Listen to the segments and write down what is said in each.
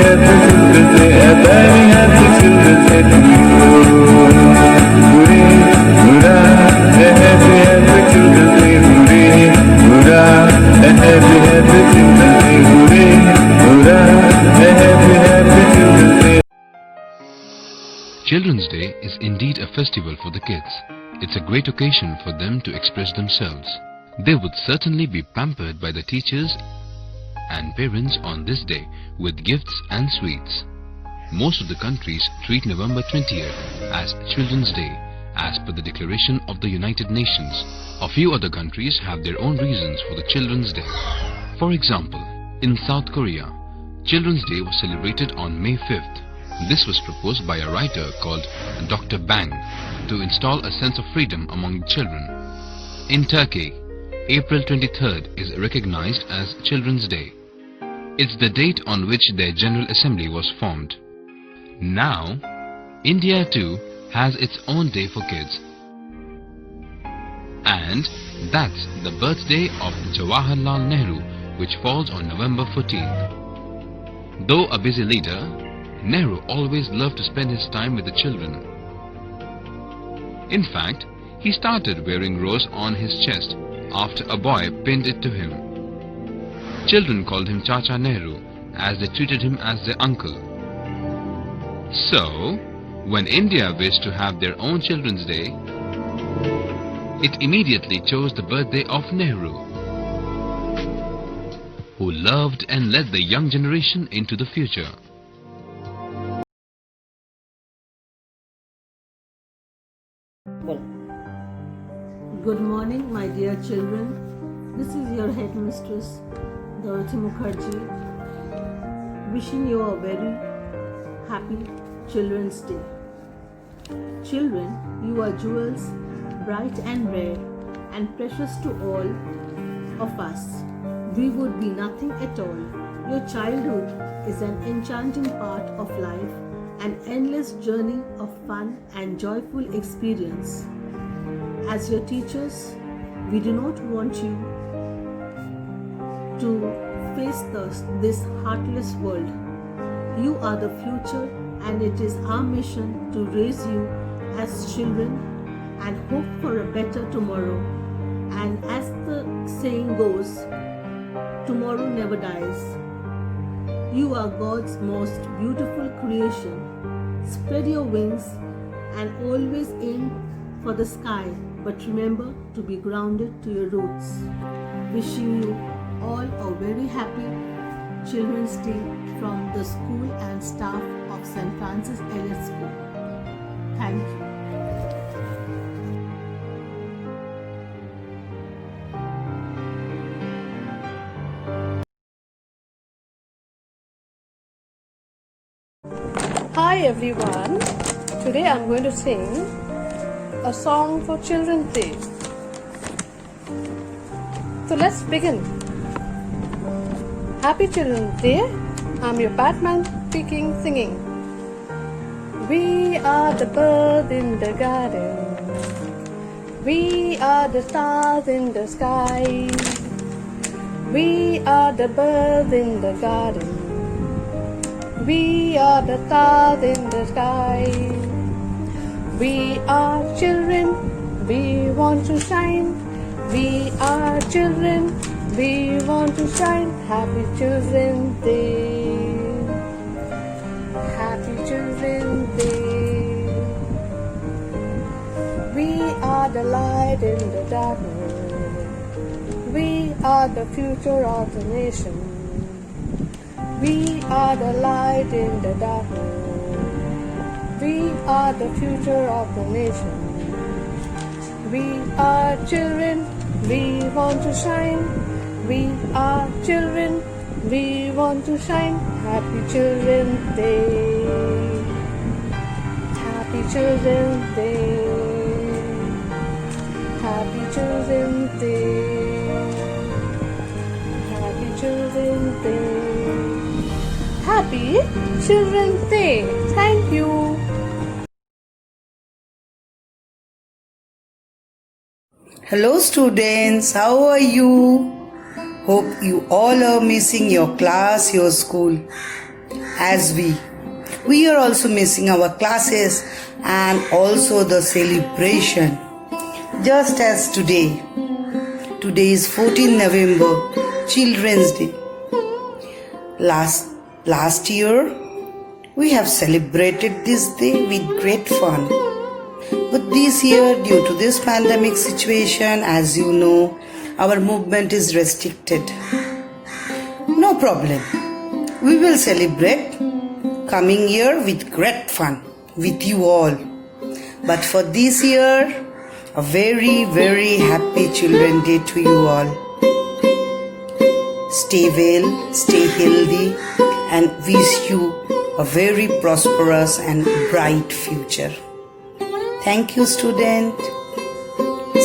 happy Children's Day, a very happy Children's Day to you. Hooray, hurrah, a happy, happy Children's Day, hooray, hurrah, a happy, happy Children's Day, hooray, hurrah, a happy, happy Children's Day. Children's Day is indeed a festival for the kids. It's a great occasion for them to express themselves. They would certainly be pampered by the teachers and parents on this day with gifts and sweets. Most of the countries treat November 20th as Children's Day as per the Declaration of the United Nations. A few other countries have their own reasons for the Children's Day. For example, in South Korea, Children's Day was celebrated on May 5th. This was proposed by a writer called Dr. Bang to install a sense of freedom among children. In Turkey, April 23rd is recognized as Children's Day. It's the date on which their General Assembly was formed. Now, India too has its own day for kids. And that's the birthday of Jawaharlal Nehru, which falls on November 14th. Though a busy leader, Nehru always loved to spend his time with the children. In fact, he started wearing rose on his chest after a boy pinned it to him. Children called him Chacha Nehru as they treated him as their uncle. So, when India wished to have their own Children's Day, it immediately chose the birthday of Nehru, who loved and led the young generation into the future. Good morning, my dear children. This is your headmistress, Dorothy Mukherjee, wishing you a very happy Children's Day. Children, you are jewels, bright and rare, and precious to all of us. We would be nothing at all. Your childhood is an enchanting part of life, an endless journey of fun and joyful experience. As your teachers, we do not want you to face this heartless world. You are the future, and it is our mission to raise you as children and hope for a better tomorrow. And as the saying goes, tomorrow never dies. You are God's most beautiful creation. Spread your wings and always aim for the sky, but remember to be grounded to your roots. Wishing you all a very happy Children's Day from the school and staff of St. Francis Elliott School. Thank you. Hi everyone, today I'm going to sing a song for Children's Day. So let's begin. Happy Children's Day. I'm your Batman speaking, singing. We are the birds in the garden. We are the stars in the sky. We are the birds in the garden. We are the stars in the sky. We are children, we want to shine. We are children, we want to shine. Happy Children's Day. Happy Children's Day. We are the light in the darkness. We are the future of the nation. We are the light in the darkness. We are the future of the nation. We are children, we want to shine. We are children, we want to shine. Happy Children's Day. Happy Children's Day. Happy Children's Day. Happy Children's Day. Happy Children's Day. Thank you. Hello students, how are you? Hope you all are missing your class, your school. as we are also missing our classes and also the celebration. Just as today is 14 November, Children's Day. Last year, we have celebrated this day with great fun. But this year, due to this pandemic situation, as you know, our movement is restricted. No problem. We will celebrate coming year with great fun with you all. But for this year, a very, very happy Children's Day to you all. Stay well, stay healthy, and wish you a very prosperous and bright future. Thank you, student.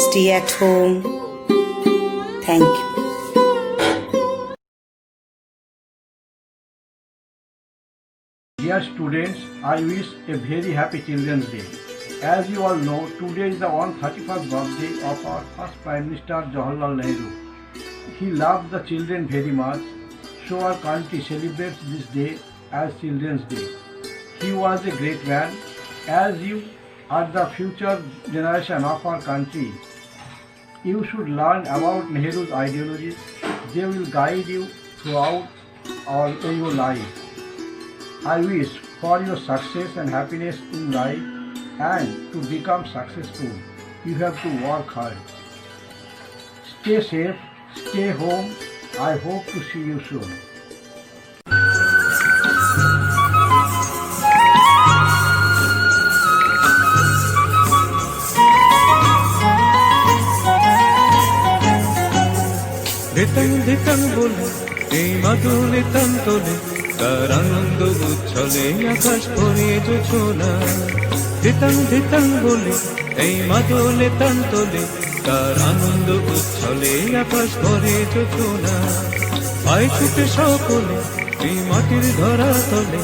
Stay at home. Thank you. Dear students, I wish a very happy Children's Day. As you all know, today is the 131st birthday of our first Prime Minister Jawaharlal Nehru. He loved the children very much, so our country celebrates this day as Children's Day. He was a great man. As you are the future generation of our country, you should learn about Nehru's ideologies. They will guide you throughout your life. I wish for your success and happiness in life, and to become successful, you have to work hard. Stay safe, stay home. I hope to see you soon. ধিতং ধিতং বলে এই মাদুলে তন্তলে তার আনন্দ উচ্ছলে আকাশ ভরিয়ে জোছনা। ধিতং ধিতং বলে এই মাদুলে তন্তলে তার আনন্দ উচ্ছলে আকাশ ভরে জোছনা। আয় ছুটে সকলে এই মাটির ধরা তলে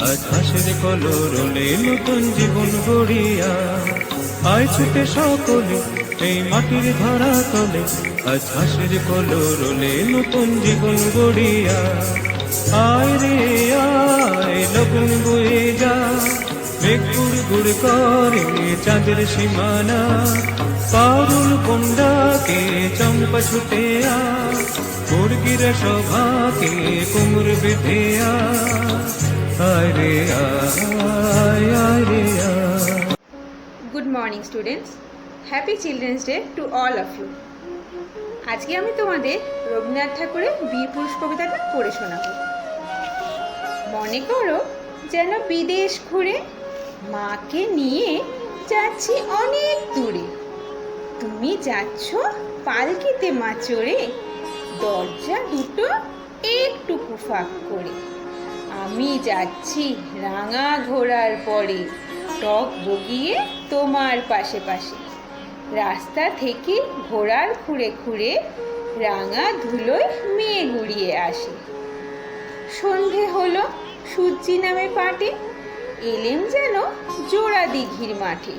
আজ হাসির কলরলে নতুন জীবন গড়িয়া। আয় ছুটে সকলে এই মাটির ধরা তলে আজ হাসির কলরলে নতুন জীবন গড়িয়া। আয় রে আয় লগন বয়ে যা, মেঘ গুড় গুড় করে চাঁদের সীমানা। পারুল কন্ডাকে চম্পা ছুটে আ, মুরগির সভাকে কুমুর বেঁধে আ। আয় রে আয়, আয় রে আয়। Good morning students, happy children's day to all of you. আজকে আমি তোমাদের রবীন্দ্রনাথ ঠাকুরের বীর পুরুষ কবিতাটা পড়ে শোনাবো। মনে করো যেন বিদেশ ঘুরে মাকে নিয়ে যাচ্ছি অনেক দূরে। তুমি যাচ্ছ পালকিতে মা চড়ে, দরজা দুটো একটু ফাঁক করে। আমি যাচ্ছি রাঙা ঘোড়ার পরে, টক বগিয়ে তোমার পাশে পাশে। রাস্তা থেকে ঘোড়ার খুঁড়ে খুঁড়ে রাঙা ধুলোয় মেয়ে গুড়িয়ে আসে। সন্ধে হলো সূর্যি নামে পাটে, এলেম যেন জোড়া দিঘির মাঠে।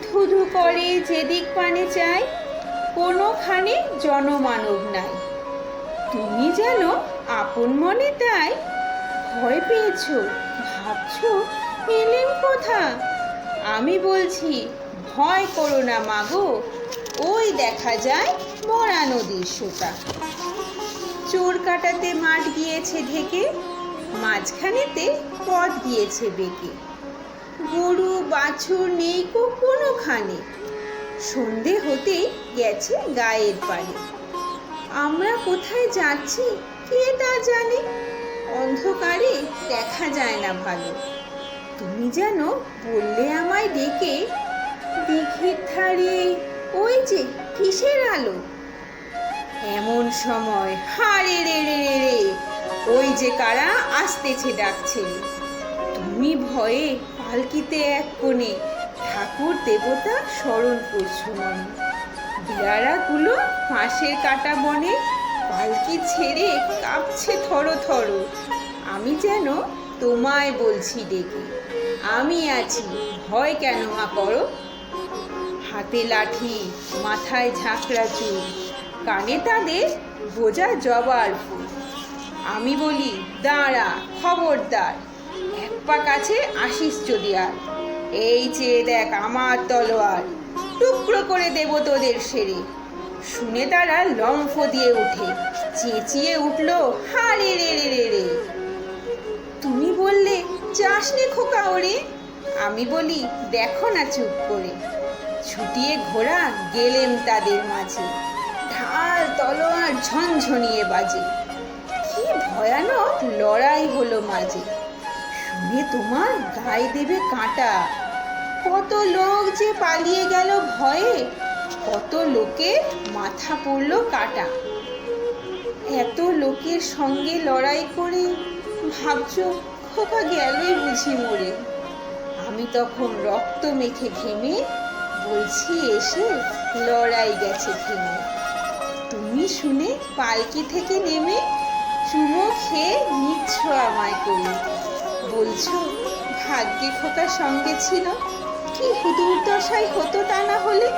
ধুধু করে যেদিক পানে চাই, কোনোখানে জনমানব নাই। তুমি যেন আপন মনে তাই ভয় পেয়েছ, ভাবছ এলেম কোথা। আমি বলছি ভয় করো না মাগো, ওই দেখা যায় মরা নদীর সোতা। চোর কাটাতে মাঠ গিয়েছে ঢেকে, মাঝখানেতে পথ গিয়েছে বেঁকে। গরু বাছুর নেই কোনোখানে, সন্ধে হতেই গেছে গায়ের পানে। আমরা কোথায় যাচ্ছি কে তা জানে, অন্ধকারে দেখা যায় না ভালো। তুমি যেন বললে আমায় ডেকে, দিঘির ধারে ওই যে কিসের আলো। এমন সময় হারে রে রে রে রে, ওই যে কারা আসতেছে ডাকছে। তুমি ভয়ে পালকিতে এক কোণে, ঠাকুর দেবতা স্মরণ করছো মনে। বিড়ারাগুলো পাশের কাটা বনে, পালকি ছেড়ে কাঁপছে থরো থরো। আমি যেন তোমায় বলছি ডেকে, আমি আছি ভয় কেন মা করো। হাতে লাঠি মাথায় ঝাঁকড়া চুল, কানে তাদের বোঝা জবার ফুল। আমি বলি দাঁড়া, খবরদার, এক পা কাছে আসিস যদি আর। এই চেয়ে দেখ আমার তলোয়ার, টুকরো করে দেব তোদের সেরে। শুনে তারা লম্ফ দিয়ে উঠে, চেঁচিয়ে উঠল হারে রে রে রে রে। তুমি বললে যাস নে খোকা ওরে, আমি বলি দেখো না চুপ করে। ছুটিয়ে ঘোড়া গেলেম তাদের মাঝে, ঢাল তলোয়ার ঝনঝনিয়ে বাজে। কি ভয়ানক লড়াই হলো মাঝে, শুনে তোমার গায়ে দেবে কাঁটা। কত লোক যে পালিয়ে গেল ভয়ে, কত লোকের মাথা পড়লো কাটা। এত লোকের সঙ্গে লড়াই করে ভাবছো খোকা গেলই বুঝি মরে। আমি তখন রক্ত মেখে ঘেমে বলছি এসে লড়াই গেছে থেমে। তুমি শুনে পালকি থেকে নেমে চুমো খেয়ে নিচ্ছ আমায় করে, বলছো ভাগ্যে খোকার সঙ্গে ছিল, কি দুর্দশাই হতো তা না হলে।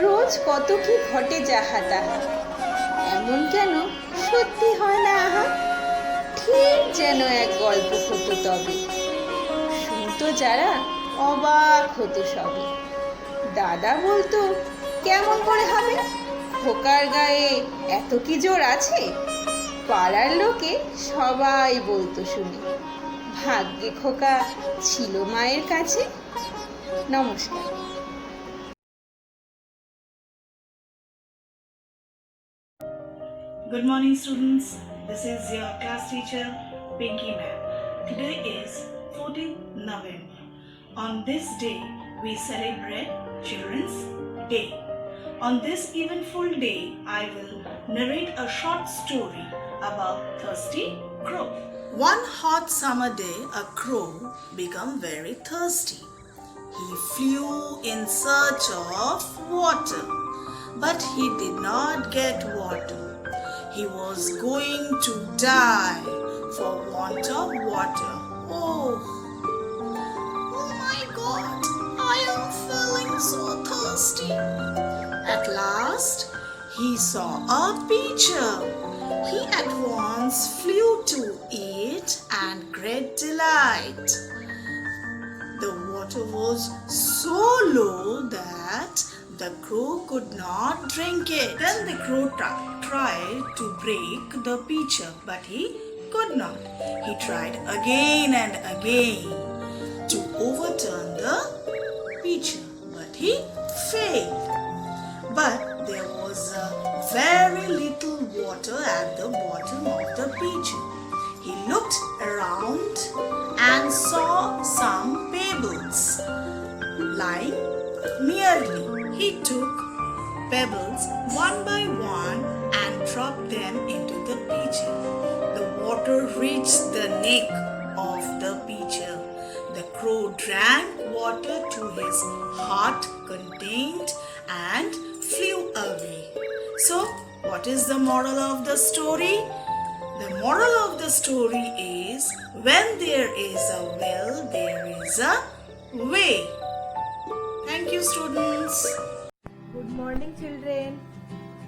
রোজ কত কি ঘটে যাহা তাহা, এমন কেন সত্যি হয় না আহা। ঠিক যেন এক গল্প হতো তবে, শুনতো যারা অবাক হতো সবে। দাদা বলতো কেমন করে হবে, খোকার গায়ে এত কি জোর আছে। পাড়ার লোকে সবাই বলতো শুনে, ভাগ্যে খোকা ছিল মায়ের কাছে। নমস্কার। Good morning, students. This is your class teacher, Pinky Ma'am. Today is 14th November. On this day, we celebrate Children's Day. On this eventful day, I will narrate a short story about Thirsty Crow. One hot summer day, a crow became very thirsty. He flew in search of water, but he did not get water. He was going to die for want of water. Oh my God, I am feeling so thirsty. At last, he saw a pitcher. He at once flew to it and great delight. The water was so low that the crow could not drink it. Then the crow tried to break the pitcher, but he could not. He tried again and again to overturn the pitcher, but he failed. But there was a very little water at the bottom of the pitcher. He looked around and saw some pebbles lying nearly. He took pebbles one by one and dropped them into the pitcher. The water reached the neck of the pitcher. The crow drank water to his heart content and flew away. So, what is the moral of the story? The moral of the story is, when there is a will, there is a way. Thank you, students. Good morning children,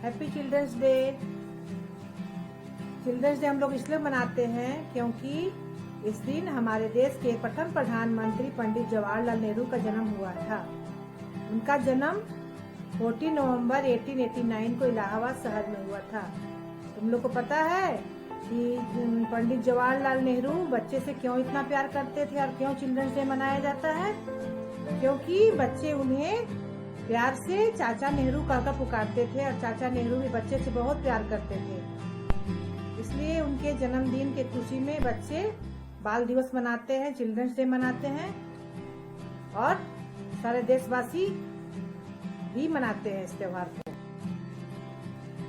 happy children's day. Children's day हम लोग इसलिए मनाते हैं क्योंकि इस दिन हमारे देश के प्रथम प्रधानमंत्री पंडित जवाहरलाल नेहरू का जन्म हुआ था। उनका जन्म 14 नवंबर 1889 को इलाहाबाद शहर में हुआ था। तुम लोग को पता है कि पंडित जवाहरलाल नेहरू बच्चे से क्यों इतना प्यार करते थे और क्यों चिल्ड्रंस डे मनाया जाता है? क्योंकि बच्चे उन्हें प्यार से चाचा नेहरू कहकर पुकारते थे और चाचा नेहरू भी बच्चे से बहुत प्यार करते थे। इसलिए उनके जन्मदिन के खुशी में बच्चे बाल दिवस मनाते हैं, चिल्ड्रंस डे मनाते हैं और सारे देशवासी भी मनाते हैं इस त्योहार को।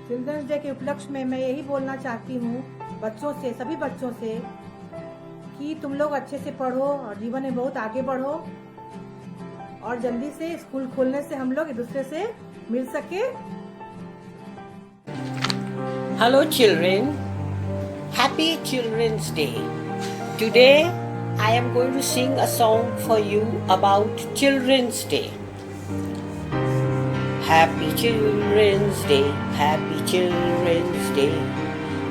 चिल्ड्रंस डे के उपलक्ष्य में मैं यही बोलना चाहती हूँ बच्चों से, सभी बच्चों से, कि तुम लोग अच्छे से पढ़ो और जीवन में बहुत आगे बढ़ो और जल्दी से स्कूल खोलने से हम लोग एक दूसरे से मिल सके। Hello children, happy Children's Day. Today I am going to sing a song for you about Children's Day. Happy Children's Day, happy Children's Day.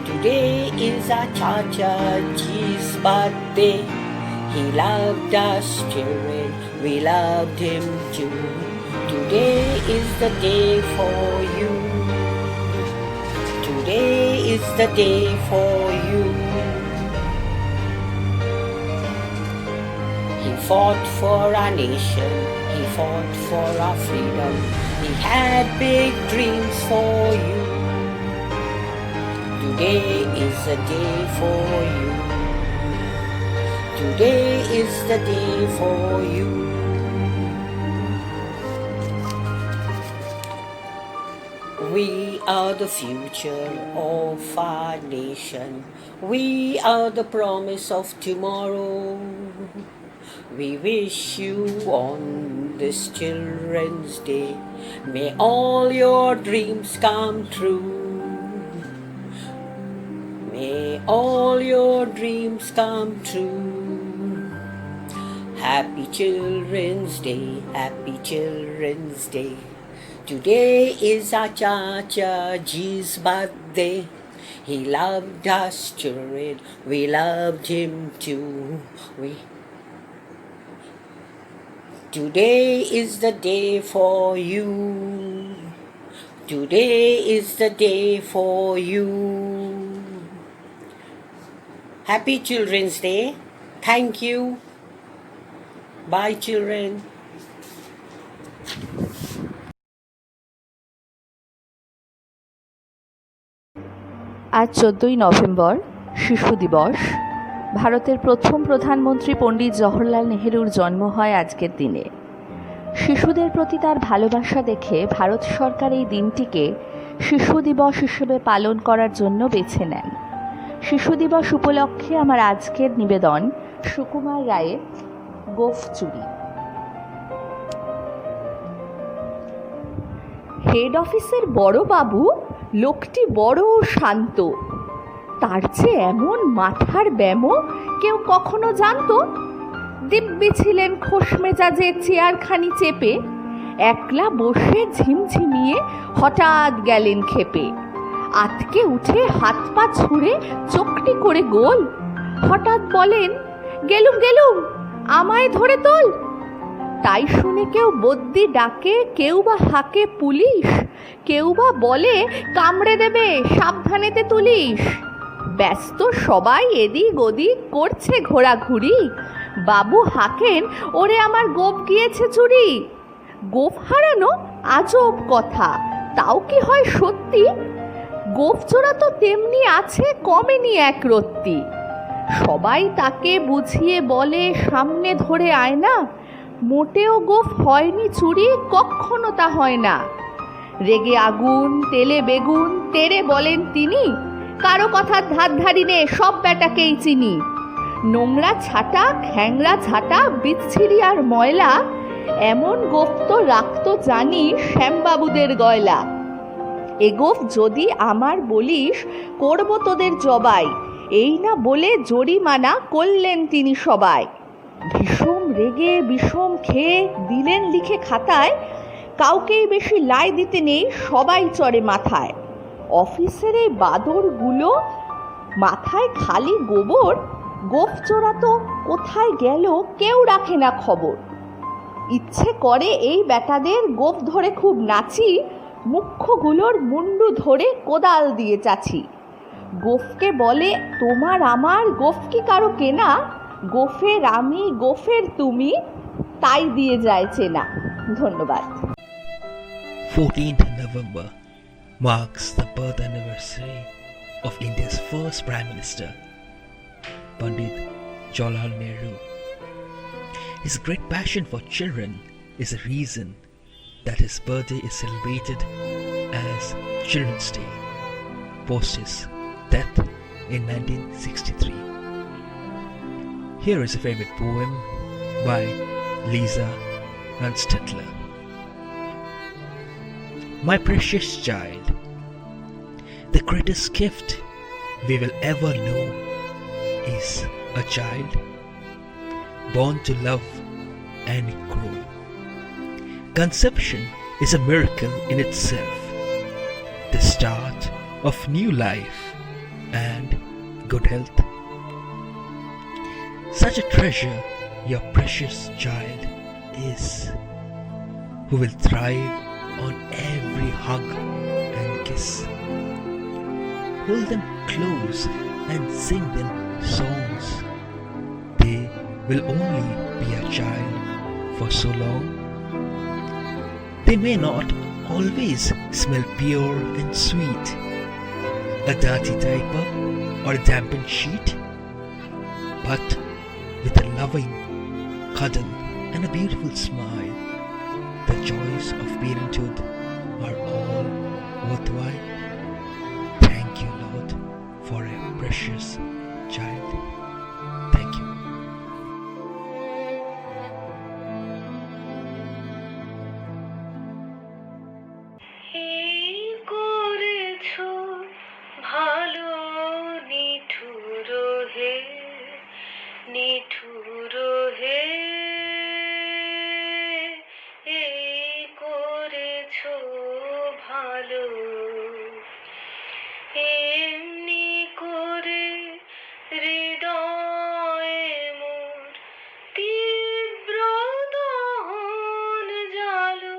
Today is our Chachaji's birthday. He loved us children, we loved him too. Today is the day for you. Today is the day for you. He fought for our nation, he fought for our freedom. He had big dreams for you. Today is the day for you. Today is the day for you. We are the future of our nation. We are the promise of tomorrow. We wish you on this Children's Day, may all your dreams come true. May all your dreams come true. Happy Children's Day, happy Children's Day. Today is our Chachaji's birthday. He loved us children, we loved him too. Today is the day for you. Today is the day for you. Happy Children's Day. Thank you. Bye, children. আজ 14ই November শিশু দিবস। ভারতের প্রথম প্রধানমন্ত্রী পণ্ডিত জওহরলাল নেহেরুর জন্ম হয় আজকের দিনে। শিশুদের প্রতি তার ভালোবাসা দেখে ভারত সরকার এই দিনটিকে শিশু দিবস হিসেবে পালন করার জন্য বেছে নেন। শিশু দিবস উপলক্ষে আমার আজকের নিবেদন সুকুমার রায়ের গোফ চুরি। হেড অফিসের বড় বাবু লোকটি বড় শান্ত, তার যে এমন মাথার ব্যামো কেউ কখনো জানতো? দিব্যি ছিলেন খোশ মেজাজে চেয়ারখানি চেপে, একলা বসে ঝিমঝিমিয়ে হঠাৎ গেলেন খেপে। আতকে উঠে হাত পা ছুঁড়ে চোখটি করে গোল, হঠাৎ বলেন, গেলুম গেলুম আমায় ধরে তোল। তাই শুনে কেউ বদ্যি ডাকে, কেউ বা হাঁকে পুলিশ, কেউ বা বলে কামড়ে দেবে সাবধানেতে তুলিস। ব্যস্ত সবাই এদিক ওদিক করছে ঘোরাঘুরি, বাবু হাঁকেন, ওরে আমার গোফ গিয়েছে চুরি। গোফ হারানো আজব কথা, তাও কি হয় সত্যি? গোফ চোরা তো তেমনি আছে, কমেনি এক রত্তি। সবাই তাকে বুঝিয়ে বলে সামনে ধরে আয় না, মোটেও গোফ হয়নি চুরি, কখনো তা হয় না। রেগে আগুন তেলে বেগুন তেরে বলেন তিনি, কারো কথার ধার ধারি নে, সব ব্যাটাকেই চিনি। নোংরা ছাটা খ্যাংরা ঝাঁটা বিচ্ছিরি আর ময়লা, এমন গোফ তো রাখতো জানি শ্যামবাবুদের গয়লা। এ গোফ যদি আমার বলিস করব তোদের জবাই, এই না বলে জরিমানা করলেন তিনি সবাই। ভীষণ রেগে বিষম খেয়ে দিলেন লিখে খাতায়, কাউকেই বেশি লাই দিতে নেই, সবাই চড়ে মাথায়। অফিসের এই বাদরগুলো মাথায় খালি গোবর, গোফ চোরা তো কোথায় গেল কেউ রাখে না খবর। ইচ্ছে করে এই বেটাদের গোফ ধরে খুব নাচি, মুখ্যগুলোর মুন্ডু ধরে কোদাল দিয়ে চাছি। গোফকে বলে তোমার আমার, গোফ কি কারো কেনা? গোফের আমি গোফের তুমি, তাই দিয়ে যায় চেনা। ধন্যবাদ। 14th November marks the birth anniversary of India's first Prime Minister, Pandit Jawaharlal Nehru. His great passion for children is the reason that his birthday is celebrated as Children's Day, post his death in 1963. Here is a favorite poem by Lisa Runstedtler. My precious child, the greatest gift we will ever know is a child born to love and grow. Conception is a miracle in itself, the start of new life and good health. Such a treasure your precious child is, who will thrive on every hug and kiss. Hold them close and sing them songs. They will only be a child for so long. They may not always smell pure and sweet, a dirty diaper or a dampened sheet, but with a loving cuddle and a beautiful smile, the joys of parenthood are all worthwhile. Thank you, Lord, for a precious child. Thank you. এই করেছো ভালো নিঠুর হে, নিঠুর হে, এই করেছো ভালো, এমনি করে হৃদয়ে মোর তীব্র দহন জালো,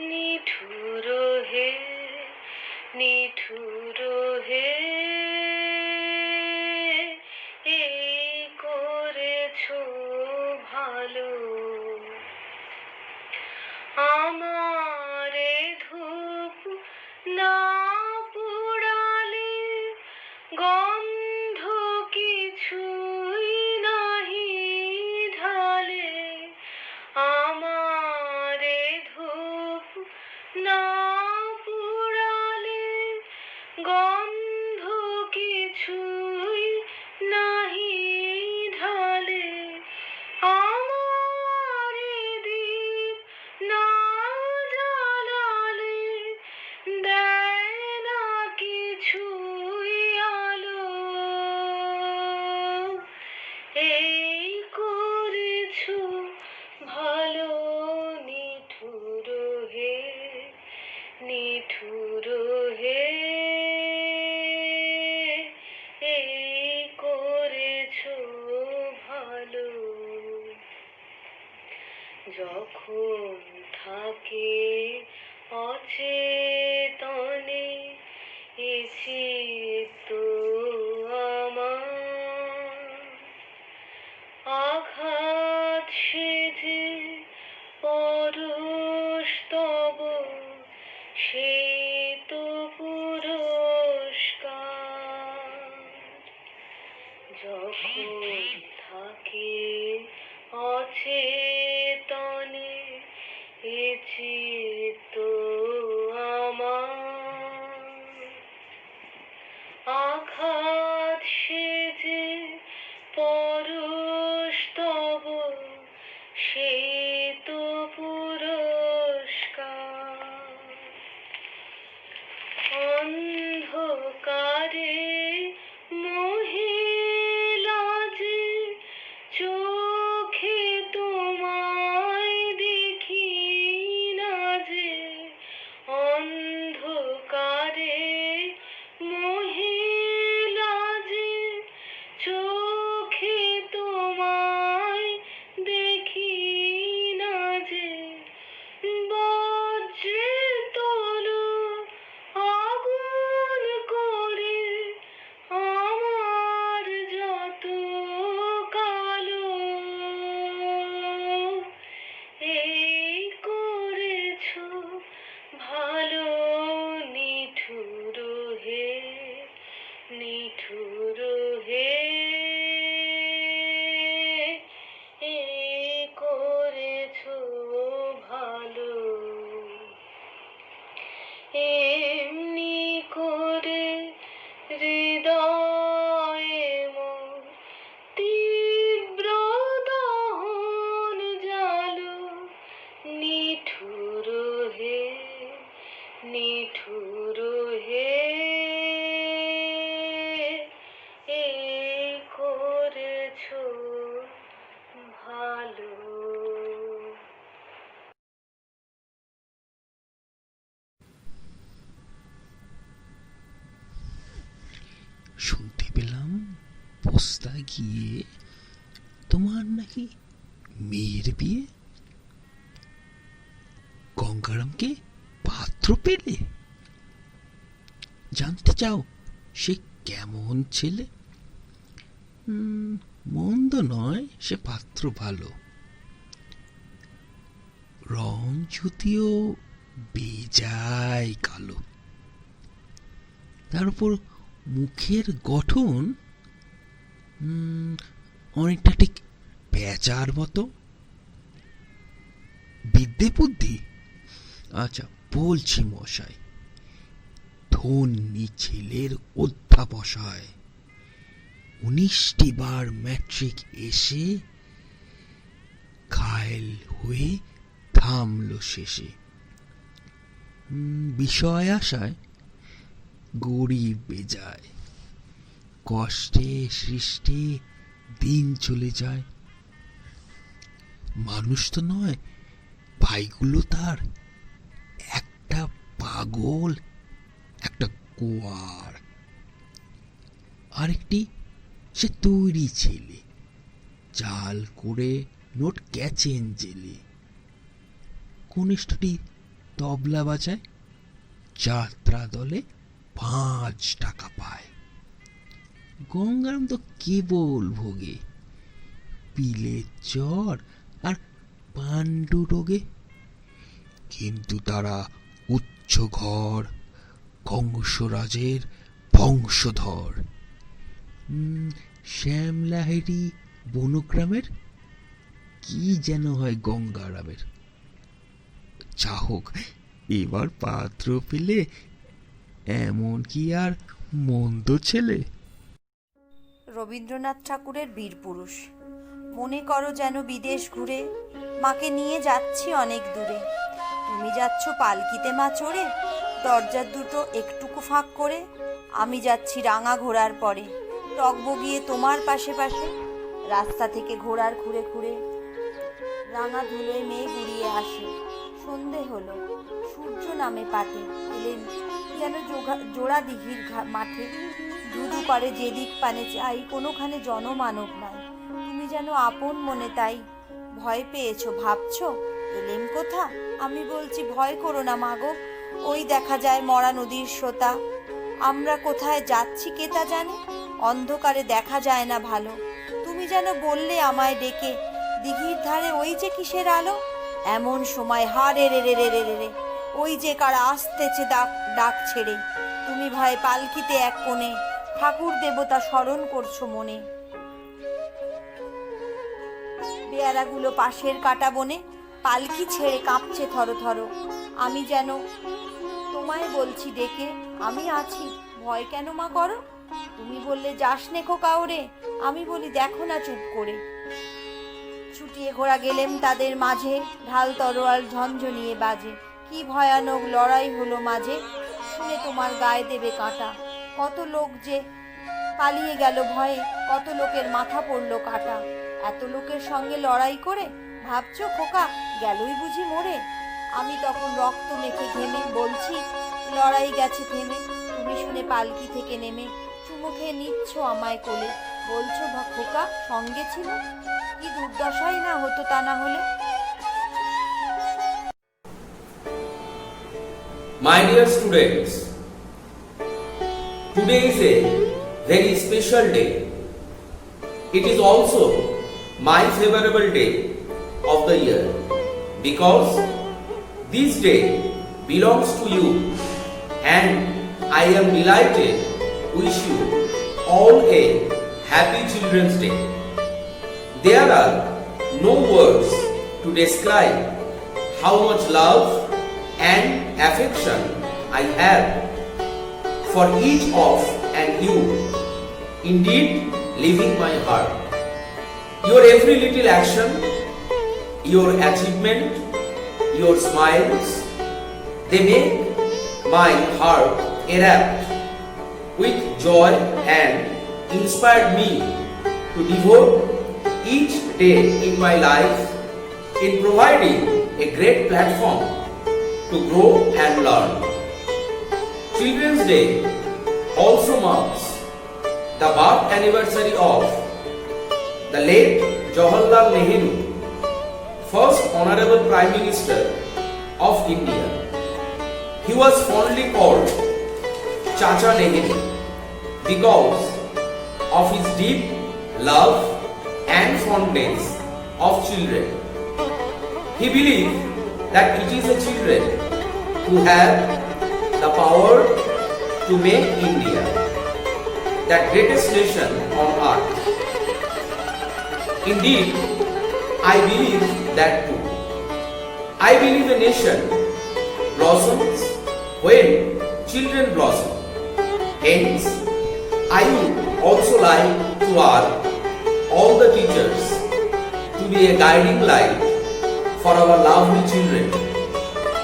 নিঠুর হে, নিঠুর হে, এই করেছো ভালো। আমারে ধূপ না পুড়ালে গন্ধ কিছুই নাহি ঢালে, আমারে ধূপ না পুড়ালে গন্ধ কিছুই নাহি ঢালে, আমারে দীপ না জ্বালালে দেয় না কিছুই আলো, এই করেছো ভালো, নিঠুর হে, নিঠুর হে, এই করেছো ভালো। যখন থাকে অচেতনে এসে তো আমার, আঘাত সেজে পরশ তব, সে তো পুরস্কার। যখন থাকে অচেতনে এ চিত্ত আমার, আঘাত সেজে পরশ তব, সে তো পুরস্কার। অন্ধকারে মহিলা যে চোখে তোমায় দেখি না যে, অন্ধকারে মহিলা যে চোখে তোমায় দেখি বস্তায় গিয়ে তোমার নাকি মেয়ের বিয়ে? গঙ্গারামকে পাত্র পেলে? জানতে চাও সে কেমন ছেলে? মন্দ নয়, সে পাত্র ভালো। রং যদিও বেজায় কালো, তার উপর মুখের গঠন অনেকটা ঠিক পেঁচার মতো। বিদ্যে বুদ্ধি? আচ্ছা বলছি মশাই, ধন্যী ছেলের অধ্যাবসায়। 19টি বার ম্যাট্রিক এসে ঘায়েল হয়ে থামলো শেষে। বিষয় আশায় গরিব বেজায়, কষ্টে সৃষ্টে দিন চলে যায়। মানুষ তো নয়, ভাইগুলো তার একটা পাগল, একটা কোয়ার, আরেকটি সে তৈরি ছেলে, চাল করে নোট গেছেন জেলে। কনিষ্ঠটি তবলা বাজায়, যাত্রা দলে 5 টাকা পায়। গঙ্গারাম তো কেবল ভোগে পিলের জ্বর আর পাণ্ডু রোগে। কিন্তু তারা উচ্চ ঘর, কংসরাজের বংশধর। শ্যামলাহেরি বনগ্রামের, কি যেন হয় গঙ্গারামের। যা হোক, এবার পাত্র পেলে এমন কি আর মন্দ ছেলে? রবীন্দ্রনাথ ঠাকুরের বীরপুরুষ। মনে করো যেন বিদেশ ঘুরে মাকে নিয়ে যাচ্ছি অনেক দূরে। তুমি যাচ্ছ পালকিতে মা চড়ে, দরজার দুটো একটুকু ফাঁক করে। আমি যাচ্ছি রাঙা ঘোড়ার পরে, টগবগিয়ে তোমার পাশে পাশে। রাস্তা থেকে ঘোড়ার খুঁড়ে খুঁড়ে রাঙা ধুলোয় মেয়ে গুড়িয়ে আসে। সন্ধে হলো, সূর্য নামে পাটে। এলেন যেন জোড়া দিঘির মাঠে। ধুধু পারে যেদিক পানে চাই, কোনোখানে জনমানব নাই। তুমি যেন আপন মনে তাই। ভয় পেয়েছো ভাবছো এলেম কোথা? আমি বলছি ভয় করো না মাগো, ওই দেখা যায় মরা নদীর স্রোতা। আমরা কোথায় যাচ্ছি কে তা জানে, অন্ধকারে দেখা যায় না ভালো। তুমি যেন বললে আমায় ডেকে, দিঘির ধারে ওই যে কিসের আলো। এমন সময় হারে রে রে রে রে রে, ওই যে কারা আসতেছে ডাক ছেড়ে। তুমি ভয় পালকিতে এক কোণে, ঠাকুর দেবতা স্মরণ করছো মনে। পেয়ারাগুলো পাশের কাটা বনে, পালকি ছেড়ে কাঁপছে থরো থরো। আমি যেন তোমায় বলছি ডেকে, আমি আছি, ভয় কেন মা করো। তুমি বললে যাস নেখো কাউরে, আমি বলি দেখো না চুপ করে। ছুটিয়ে ঘোড়া গেলেম তাদের মাঝে, ঢাল তরোয়াল ঝনঝনিয়ে বাজে। কি ভয়ানক লড়াই হলো মাঝে, শুনে তোমার গায়ে দেবে কাঁটা। কত লোক যে পালিয়ে গেল ভয়ে, কত লোকের মাথা পড়লো কাটা। এত লোকের সঙ্গে লড়াই করে ভাবছো খোকা গেলই বুঝি মরে। আমি তখন রক্ত মেখে ঘেমে বলছি লড়াই গেছে থেমে। তুমি শুনে পালকি থেকে নেমে চুমু খেয়ে নিচ্ছ আমায় কোলে। বলছো খোকা সঙ্গে ছিল, কি দুর্দশাই না হতো তা না হলে। My dear students, today is a very special day. It is also my favorable day of the year because this day belongs to you and I am delighted to wish you all a happy Children's Day. There are no words to describe how much love and affection I have for each of and you, indeed leaving my heart. Your every little action, your achievement, your smiles, they make my heart erupt with joy and inspired me to devote each day in my life in providing a great platform to grow and learn. Children's Day also marks the birth anniversary of the late Jawaharlal Nehru, first Honorable Prime Minister of India. He was fondly called Chacha Nehru because of his deep love and fondness of children. He believed that it is the children who have the power to make India the greatest nation on earth. Indeed, I believe that too. I believe a nation blossoms when children blossom. Hence, I would also like to ask all the teachers to be a guiding light for our lovely children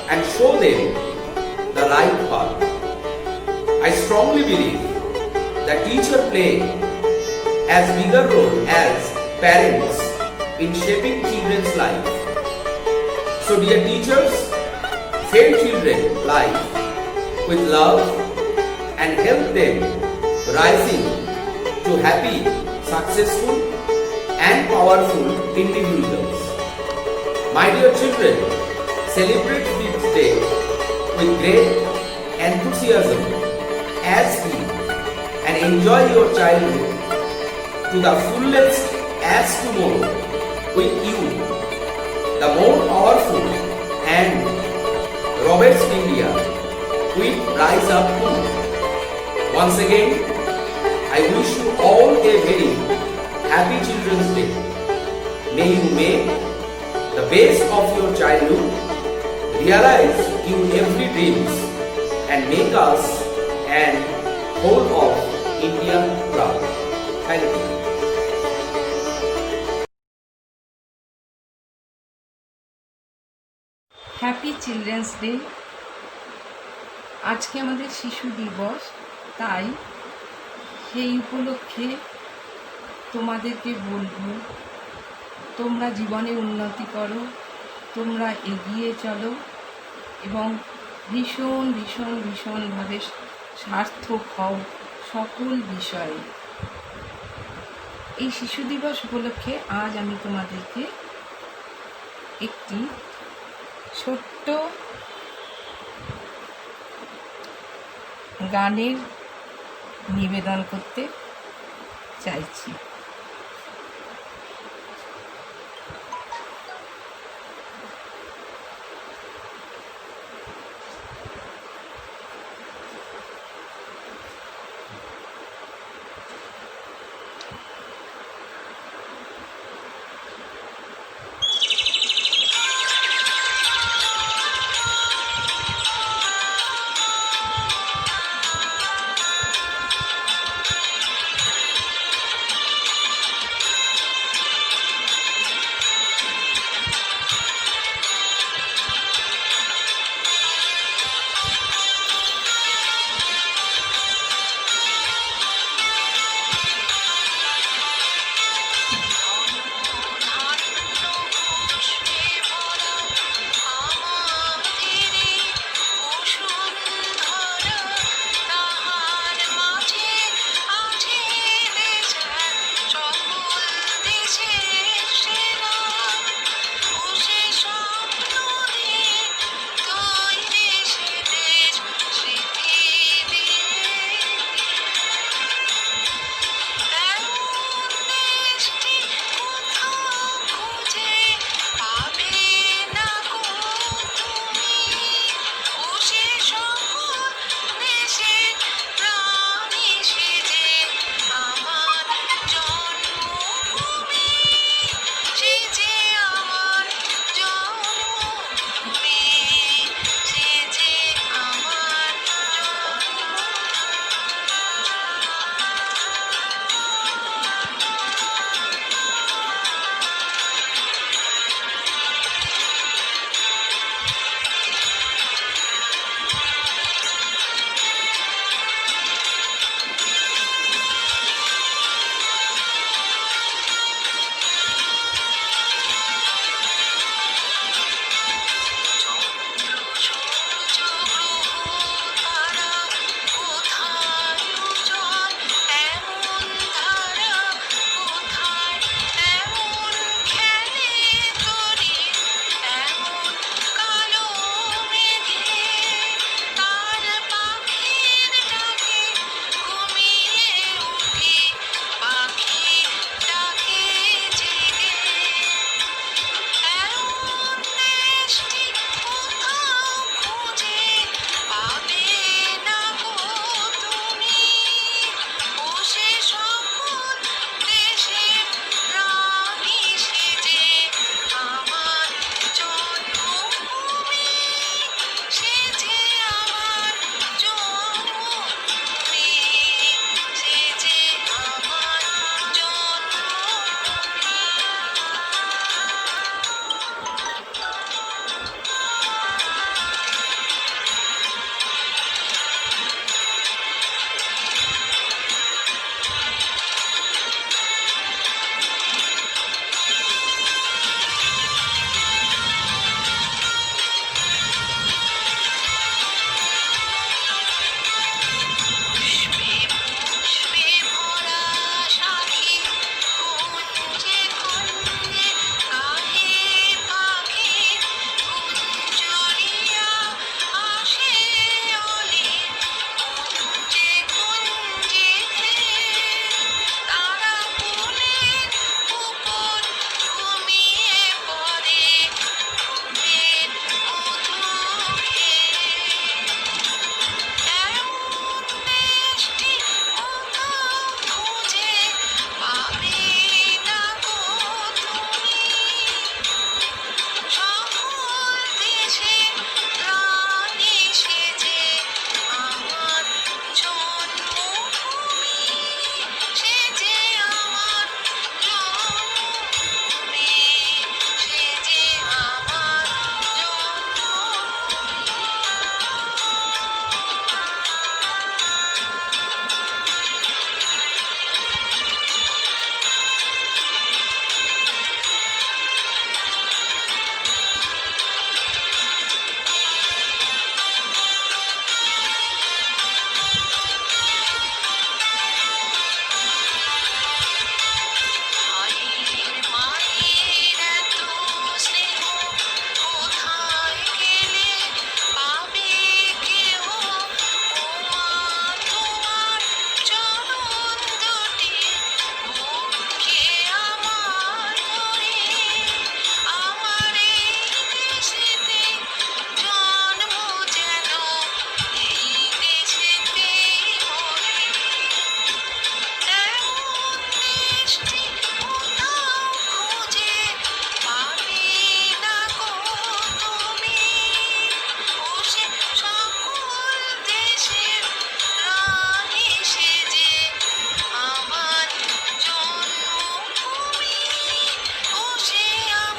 and show them the right path. I strongly believe that teachers play as bigger role as parents in shaping children's life. So dear teachers, fill children's life with love and help them rising to happy, successful and powerful individuals. My dear children, celebrate this day with great enthusiasm as we and enjoy your childhood to the fullest as tomorrow with you, the more powerful and robust India will rise up to. Once again, I wish you all a very happy Children's Day. May you make the best of your childhood, realize your every dreams and make us and whole of India proud. Thank you. Happy children's day. আজকে আমাদের শিশু দিবস, তাই সেই উপলক্ষে তোমাদেরকে বলবো তোমরা জীবনে উন্নতি করো, তোমরা এগিয়ে চলো এবং ভীষণ ভীষণ ভীষণভাবে সার্থক হও সকল বিষয়ে। এই শিশু দিবস উপলক্ষে আজ আমি তোমাদেরকে একটি ছোট্ট গানের নিবেদন করতে চাইছি।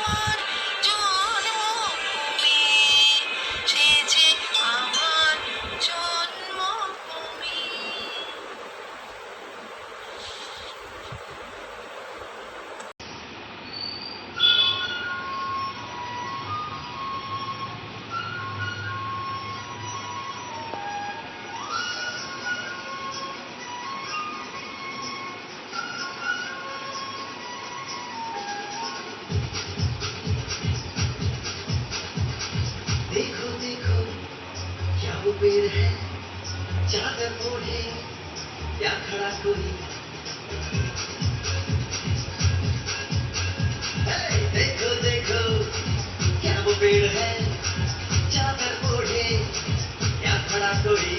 আমার জন্মভূমি, সে যে আমার জন্মভূমি। देखो देखो क्या वो पेड़ है, चादर ओढ़े या खड़ा कोई। हे, देखो देखो क्या वो पेड़ है, चादर ओढ़े या खड़ा कोई।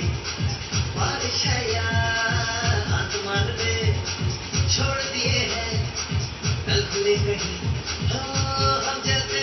बारिश है या आसमान में छोड़ दिए हैं कल खुले कहीं। हो हम जैसे